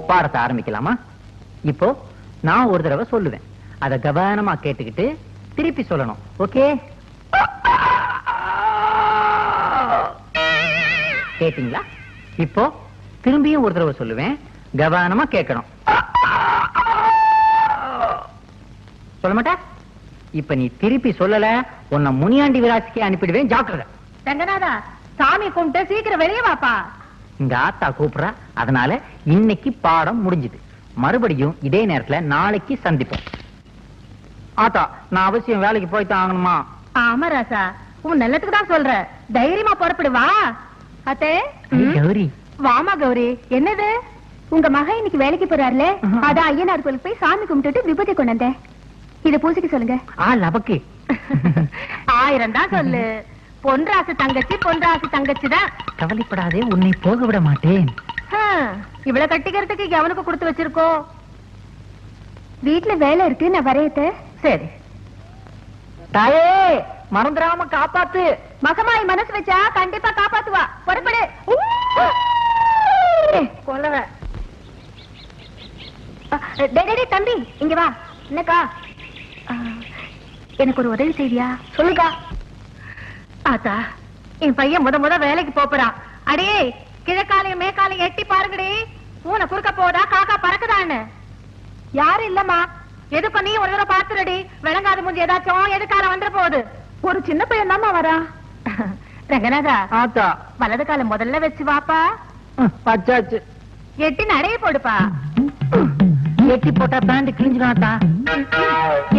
பாடத்தை ஆரம்பிக்கலாமா? இப்போ நான் ஒரு தடவை சொல்லுவேன், அத கவனமா கேட்டுக்கிட்டு திருப்பி சொல்லணும். ஓகே? கேட்டீங்களா? இப்போ திரும்பியும் ஒரு தடவை சொல்லுவேன், கவனமா கேட்கணும். சொல்ல மாட்டா? இப்ப நீ திருப்பி சொல்லல, உன்னை முனியாண்டி விராசிக்கு அனுப்பிடுவேன், ஜாக்கிரதை. ரங்கநாதா, சாமி கும்பிட்டு சீக்கிரம் வெளியே வாப்பா. இங்க ஆத்தா கூப்பிடுறா, அதனால இன்னைக்கு பாடம் முடிஞ்சுது. மறுபடியும் இதே நேரத்துல நாளைக்கு சந்திப்போம். ஆத்தா, நான் அவசியம் வேலைக்கு போய்தான் ஆகணுமா? ஆமா ராசா, உன் நல்லதுக்கு தான் சொல்ற. தைரியமா புறப்படுவா. அத்தே கௌரி, வாமா கௌரி. என்னது? உங்க மகன் இன்னைக்கு வேலைக்கு போறாருல, அதான் ஐயனார் கோயிலுக்கு போய் சாமி கும்பிட்டுட்டு விபூதி கொண்டு வந்தேன். இத பூசிக்க சொல்லுங்க. லபக்கு 1000 தான் சொல்லு. பொன்ராசு தங்கச்சி, பொன்ராசு தங்கச்சி தான். கவலைப்படாதே, உன்னை போக விட மாட்டேன். இவ்வளவு கட்டிக்கிறதுக்கு எவனுக்கு கொடுத்து வச்சிருக்கோம்? வீட்டுல வேலை இருக்கு, நான் வரையத்த. சரி தாயே, மறந்துடாம காப்பாத்து. மகமாய் மனசு வச்சா கண்டிப்பா காப்பாத்துவா. புறப்படு. கொல்லவ. தம்பி இங்க வா. என்னக்கா? எனக்கு ஒரு உதவி செய்தியா? சொல்லுக்கா. ஆத்தா, என் பையன் முத வேலைக்கு போறான். அடே, கிழக்காலையும் மேற்காலையும் எட்டி பாருங்கடி. பூனை குறுக்க போதா, காக்கா பறக்குதான்னு. யாரும் இல்லம்மா. எது பண்ணி ஒரு தடவை பார்த்துடி. விளங்காத முடிஞ்சு ஏதாச்சும் எதுக்கால வந்துட போகுது. ஒரு சின்ன பையன் தாமா வரா. ரங்கநாதா, ஆத்தா, வலது காலம் முதல்ல வச்சு வாப்பா. பச்சாச்சு. எட்டி நடைய போடுப்பா. எட்டி போட்டா பேண்ட் கிழிஞ்சிடாத்தா.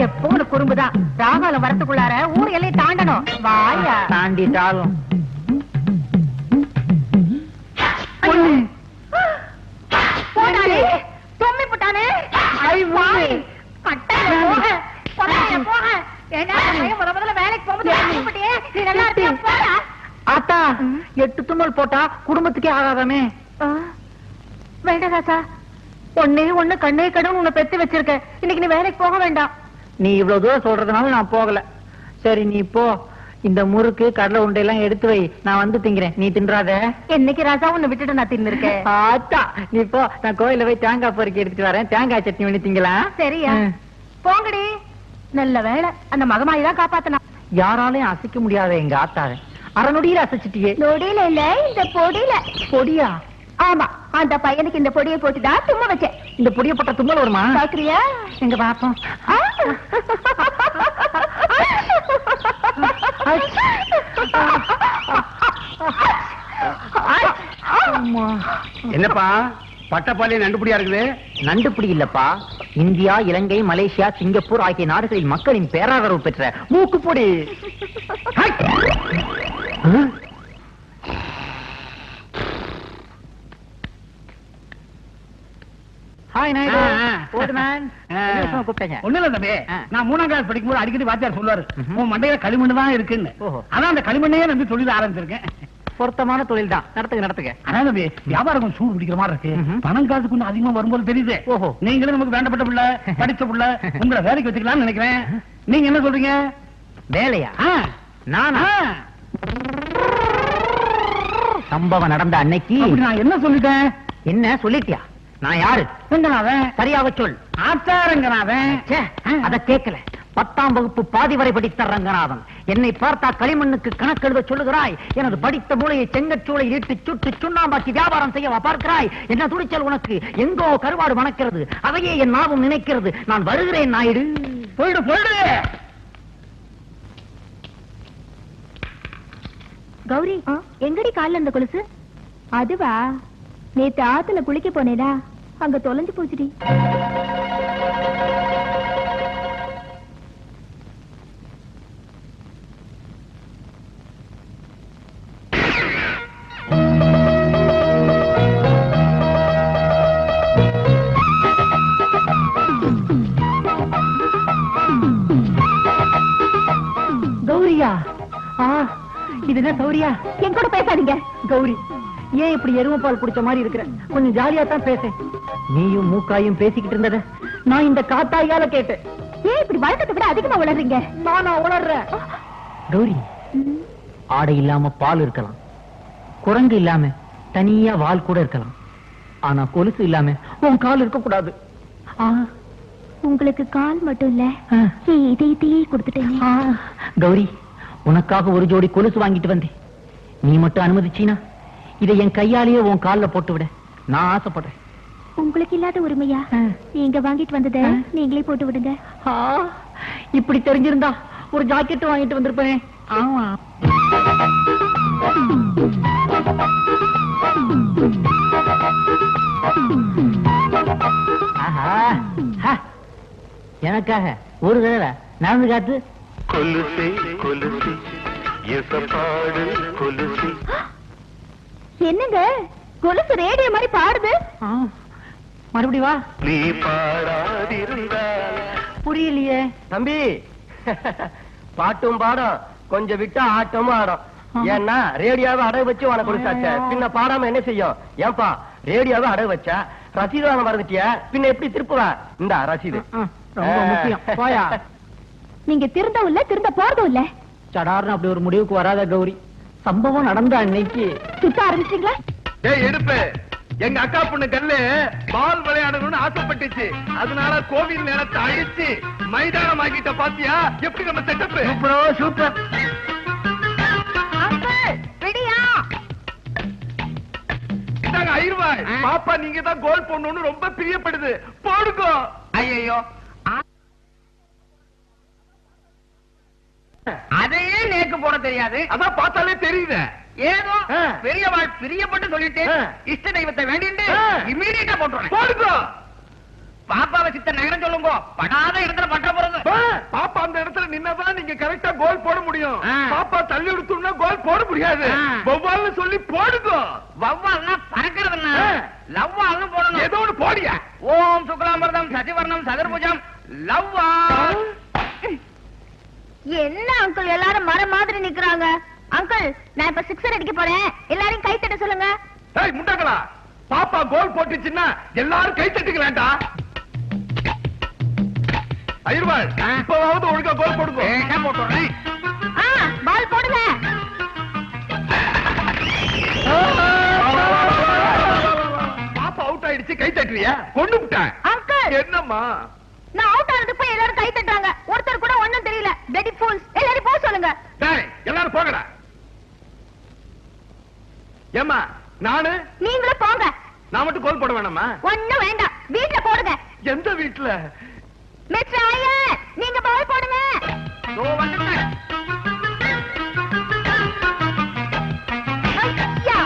எப்போ ஒரு குறும்புதான். ராகாலம் வரத்துக்குள்ளார ஊர் எல்லையை தாண்டணும். வாயா. தாண்டிட்டாலும் போட்டானே, தொம்மி போட்டானே. வேலைக்கு போகும்போது ஆத்தா, 8 தும்மல் போட்டா குடும்பத்துக்கே ஆகாதாமே. வேண்டாம் ராசா, ஒண்ணு கண்ணே கடன் உன்னை பெத்து வச்சிருக்க. இன்னைக்கு நீ வேலைக்கு போக வேண்டாம். நீ இவ்வளவு தூரம் சொல்றதுனால நான் போகல. சரி, நீ போ. இந்த முறுக்கு கடலை உண்டையெல்லாம் எடுத்து வை, நான் வந்து திங்கிறேன். நீ தின்றாத. என்னைக்கு ராசா உன்னை விட்டுட்டு நான் தின்னுருக்கேன். ஆத்தா, நீ போ. நான் கோயில போய் தேங்காய் பொறுக்கி எடுத்துட்டு வரேன். தேங்காய் சட்னி பண்ணி திங்கலாம். சரியா? போங்கடி. நல்ல வேலை, அந்த மகமாயிதான் காப்பாத்தனா. யாராலையும் அசைக்க முடியாத எங்க ஆத்தாவை அறநொடியில அசைச்சிட்டியே. நொடியில இல்ல, இந்த பொடியில. பொடியா? ஆமா, அந்த பையனுக்கு இந்த பொடியை போட்டுதான் தும்ம வச்சேன். இந்த பொடியை போட்ட தும்மல் வருமா? பாக்குறியா? எங்க பாப்போம். என்னப்பா பட்டப்பாலே நண்டுபடியா இருக்குது? நண்டுபடி இல்லப்பா, இந்தியா, இலங்கை, மலேசியா, சிங்கப்பூர் ஆகிய நாடுகளில் மக்களின் பேராதரவு பெற்ற மூக்குப்பொடி. ஒண்ணு இல்ல தம்பி, நான் 3ஆம் கிளாஸ் படிக்கும் போது அடிக்கடி வாத்தியார் சொல்லுவாரு, உன் மண்டையில களிமண் தான் இருக்குன்னு. அதான் அந்த களிமண்ணையே நம்பி தொழில் ஆரம்பிச்சிருக்கேன். பொருத்தமான தொழில் தான். நடத்துங்க. அதான் தம்பி, வியாபாரம் கொஞ்சம் சூடு பிடிக்கிற மாதிரி இருக்கு. பணம் காசு கொஞ்சம் அதிகமா வரும்போது தெரியுது. நீங்களும் நமக்கு வேண்டப்பட்ட புள்ள, படிச்ச புள்ள, உங்களை வேலைக்கு வச்சுக்கலாம்னு நினைக்கிறேன். நீங்க என்ன சொல்றீங்க? வேலையா? நானா? சம்பவம் நடந்த அன்னைக்கு நான் என்ன சொல்லிட்டேன்? என்ன சொல்லிட்டியா? நான் யாரு? ரங்கநாதன். சரியாக சொல். ஆச்சாரங்கநாதன். அத கேட்கல. 10ஆம் வகுப்பு பாதி வரை படித்த ரங்கநாதன் என்னை பார்த்தா களிமண்ணுக்கு கணக்கெழுத சொல்லுகிறாய். எனது படித்த மூளையை செங்கச்சூளை இட்டு சுட்டு சுண்ணாம்பாக்கி வியாபாரம் செய்யவா பார்க்கிறாய்? என்ன துணிச்சல் உனக்கு? எங்கோ கருவாடு மணக்கிறது, அதையே என் நாவும் நினைக்கிறது. நான் வருகிறேன் நாயுடு. போயிடு. கௌரி, எங்கடி கால்ல அந்த கொலுசு? அதுவா, நேத்து ஆத்துல குளிக்க போனேடா, அங்க தொலைஞ்சு போச்சுடி. கௌரியா? இது என்ன சௌரியா? என் கூட பேசாதீங்க. கௌரி, ஏன் இப்படி எருமை பால் குடிச்ச மாதிரி இருக்கிற? கொஞ்சம் ஜாலியா தான் பேச. நீயும் மூக்காயும் பேசிக்கிட்டு இருந்தத நான் இந்த காத்தாயால கேட்டேன். ஏன் இப்படி வழக்கத்தை விட அதிகமா உளறீங்க? நானா உளறேன்? கௌரி, ஆடை இல்லாம பால் இருக்கலாம், குரங்கு இல்லாம தனியா வால் கூட இருக்கலாம், ஆனா கொலுசு இல்லாம உன் கால் இருக்க கூடாது. உங்களுக்கு கால் மட்டும் இல்ல, இதயத்தையே கொடுத்துட்டேன். கௌரி, உனக்காக ஒரு ஜோடி கொலுசு வாங்கிட்டு வந்தேன். நீ மட்டும் அனுமதிச்சீனா இதை என் கையாலேயே உன் கால்ல போட்டு விட நான் ஆசைப்படுறேன். உங்களுக்கு இல்லாத உரிமையா? நீங்க வாங்கிட்டு வந்தத நீங்களே போட்டு விடுங்க. இப்படி தெரிஞ்சிருந்தா ஒரு ஜாக்கெட் வாங்கிட்டு வந்திருப்பேன். ஆமா, எனக்காக ஒரு தடவை நடந்து காத்து. கொலுசே கொலுசே எசப்பாடு கொலுசே. என்னங்க கொலுசு ரேடியோ மாதிரி பாடுது? மறுபடி வா. நீ பாடாதிருந்தால் புரியலையே தம்பி. பாட்டும் பாடம், கொஞ்சம் விட்டா ஆட்டமும் ஆடும். ஏன்னா ரேடியோவை அடகு வச்சு உனக்கு கொடுத்தாச்ச, பின்ன பாடாம என்ன செய்யும்? ஏன்பா ரேடியோவை அடகு வச்சா ரசீது வாங்க மறந்துட்டியா, பின்ன எப்படி திருப்புவா? இந்த ரசீது ரொம்ப முக்கியம். போயா. நீங்க திருந்தவும் இல்ல, திருந்த போறதும் இல்ல. சடார்னு அப்படி ஒரு முடிவுக்கு வராத கௌரி. சம்பவம் நடந்த அன்னைக்கு சுத்த ஆரம்பிச்சீங்களா? எடுப்பு. எங்க அக்கா பொண்ணு கல்லு பால் விளையாடணும்னு ஆசைப்பட்டுச்சு, அதனால கோவில் நேரத்தை அழிச்சு மைதானம் ஆக்கிட்ட. பாத்தியா எப்படி நம்ம செட்டப்? சூப்பர். ஐயர்வாய் பாப்பா, நீங்க தான் கோல் போடணும்னு ரொம்ப பிரியப்படுது. போடுங்க. ஐயோ, அதையே நேக்கு போட தெரியாது. அதான் பார்த்தாலே தெரியுது. ஏதோ பெரியவாள் பிரியப்பட்டு சொல்லிட்டு இஷ்ட தெய்வத்தை வேண்டிட்டு இம்மீடியட்டா போட்டுறேன். போடுங்க. பாப்பாவை சித்த நகரம் சொல்லுங்க, படாத இடத்துல பட்ட போறது. பாப்பா அந்த இடத்துல நின்னதான் நீங்க கரெக்டா கோல் போட முடியும். பாப்பா தள்ளி எடுத்தோம்னா கோல் போட முடியாது. வவ்வால்னு சொல்லி போடுங்க. வவ்வால்னா பறக்கிறதுன்னா லவ்வால்னு போடணும். ஏதோ ஒண்ணு போடியா. ஓம் சுக்லாம்பரதம் சசிவர்ணம் சதுர்புஜம் லவ்வா. என்ன அங்கிள் எல்லாரும் மரம் மாதிரி நிக்கிறாங்க? அங்கிள், நான் இப்ப சிக்ஸர் அடிக்க போறேன், எல்லாரும் கை தட்ட சொல்லுங்க. ஏய் முண்டங்களா, பாப்பா கோல் போட்டுச்சுன்னா எல்லாரும் கை தட்டுக்கலாம்டா. ஐயர்வாள், இப்பவாவது ஒழுங்கா கோல் போடுங்க. போட்டுறேன். பால் போடுங்க. பாப்பா அவுட் ஆயிடுச்சு, கை தட்டுறியா? கொண்டு விட்டேன். அங்கிள், என்னம்மா? நான் அவுட் ஆனது போய் எல்லாரும் கை தட்டுறாங்க. ஒருத்தர் கூட ஒண்ணும் தெரியல. டெடி ஃபூல்ஸ், எல்லாரும் போக சொல்லுங்க. டேய், எல்லாரும் போங்கடா. ஏம்மா, நானு? நீங்களும் போங்க. நான் மட்டும் கோல் போட வேணாமா? ஒண்ணும் வேண்டாம், வீட்ல போடுங்க. எந்த வீட்டுல? மிஸ்டர் ஐயர், நீங்க பால் போடுங்க. ஐயா,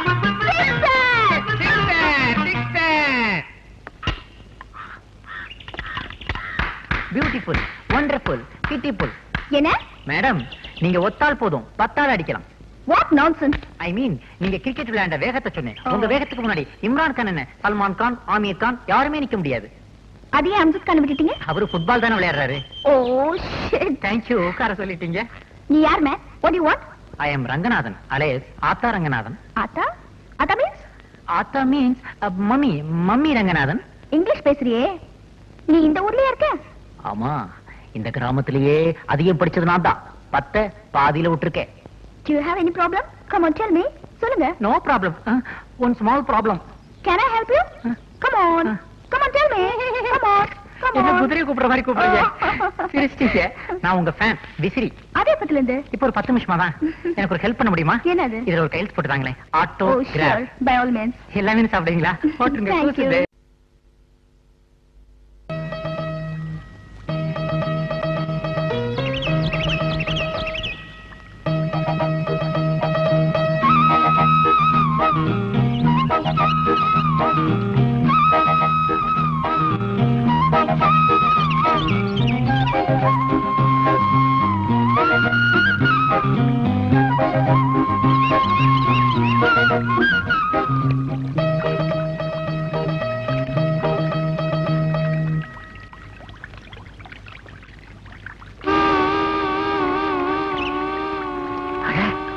பியூட்டிஃபுல், வண்டர்ஃபுல், பியூட்டிஃபுல். என்ன மேடம், நீங்க ஒத்தால் போதும், 10 ஆள் அடிக்கலாம். What nonsense? ஐ மீன், நீங்க கிரிக்கெட் விளையாண்ட வேகத்தை சொன்னேன். உங்க வேகத்துக்கு முன்னாடி இம்ரான் கான் என்ன, சல்மான் கான், ஆமீர் கான் யாருமே நிக்க முடியாது. அதையே அம்ஜத் கான் விட்டுட்டீங்க? அவரு ஃபுட்பால் தானே விளையாடுறாரு. Oh shit. தேங்க்யூ, உட்கார சொல்லிட்டீங்க. நீ யார் man? What do you want? I am Ranganathan, alias Aatha Ranganathan. Aatha? Aatha means? Aatha means mummy, mummy Ranganathan. English பேசுறியே, நீ இந்த ஊர்லயே இருக்க? ஆமா, இந்த கிராமத்திலேயே அதிகம் படிச்சது நான் தான். 10 பாதியில விட்டுருக்கேன். Do you have any problem? Come on, tell me. சொல்லுங்க. No problem. One small problem. Can I help you? Come on. Come on, tell me. Come on. Come என்ன on. குதிரை கூப்பிடுற மாதிரி கூப்பிடுறீங்க? சிரிச்சிட்டீங்க. நான் உங்க ஃபேன், விசிறி. அதே பத்தில இருந்து. இப்போ ஒரு 10 நிமிஷமா தான். எனக்கு ஒரு ஹெல்ப் பண்ண முடியுமா? என்னது? இதுல ஒரு கையெழுத்து போட்டுதாங்களே. Auto Oh, sure. Grab. By all means. எல்லாமே சாப்பிடுவீங்களா? போட்டுருங்க. Thank you. கூசுது.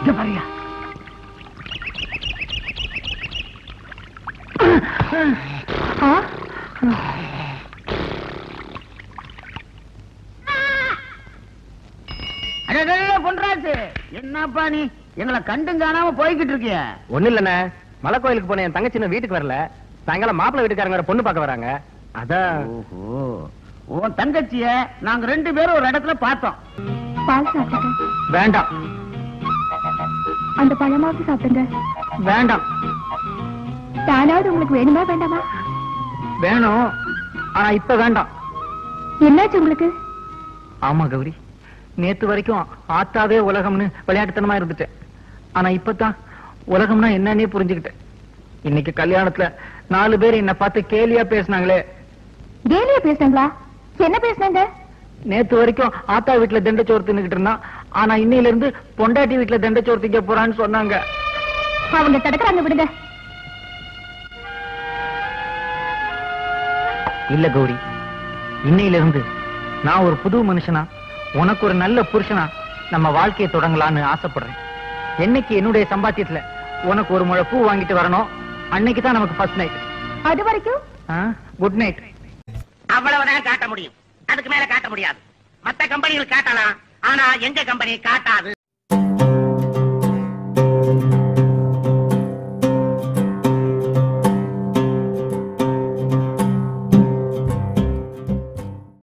இங்க பாருயா. என்னப்பா நீ எங்களை கண்டும் காணாம போய்கிட்டு இருக்கிய? ஒண்ணு இல்லண்ணே, மலை கோயிலுக்கு போன என் தங்கச்சி இன்னும் வீட்டுக்கு வரல. சாயங்காலம் மாப்பிள்ளை வீட்டுக்காரங்க வேற பொண்ணு பார்க்க வராங்க. அதான். ஓஹோ, உன் தங்கச்சிய நாங்க 2 பேரும் ஒரு இடத்துல பார்த்தோம். பால் சாப்பிடுங்க. வேண்டாம் அந்த பழமாவது சாப்பிடுங்க. வேண்டாம். தானாவது உங்களுக்கு வேணுமா வேண்டாமா? வேணும், ஆனா இப்ப வேண்டாம். என்னாச்சு உங்களுக்கு? ஆமா கௌரி, நேத்து வரைக்கும் ஆத்தாவே உலகம்னு விளையாட்டுத்தனமா இருந்துட்டேன். ஆனா இப்பதான் உலகம்னா என்னன்னே புரிஞ்சுக்கிட்டேன். இன்னைக்கு கல்யாணத்துல 4 பேர் என்ன பார்த்து கேலியா பேசினாங்களே. கேலியா பேசுனாங்களா? என்ன பேசுனாங்க? நேத்து வரைக்கும் ஆத்தா வீட்டுல தண்டச்சோறு தின்னுகிட்டு இருந்தான், ஆனா இன்னையில இருந்து பொண்டாட்டி வீட்டுல தண்டச்சோறு திங்க போறான்னு சொன்னாங்க. அவங்க தடுக்கிறாங்க, விடுங்க. இல்ல கௌரி, இன்னையில இருந்து நான் ஒரு புது மனுஷனா, உனக்கு ஒரு நல்ல புருஷனா நம்ம வாழ்க்கையை தொடங்கலான்னு ஆசைப்படுறேன். என்னைக்கு என்னுடைய சம்பாத்தியத்துல உனக்கு ஒரு முழை பூ வாங்கிட்டு வரணும், அன்னைக்கு தான் நமக்கு ஃபர்ஸ்ட் நைட். அது வரைக்கும் குட் நைட். அவ்வளவுதான் காட்ட முடியும், அதுக்கு மேல காட்ட முடியாது. மத்த கம்பெனிகள் காட்டலாம், ஆனா எங்க கம்பெனி காட்டாது.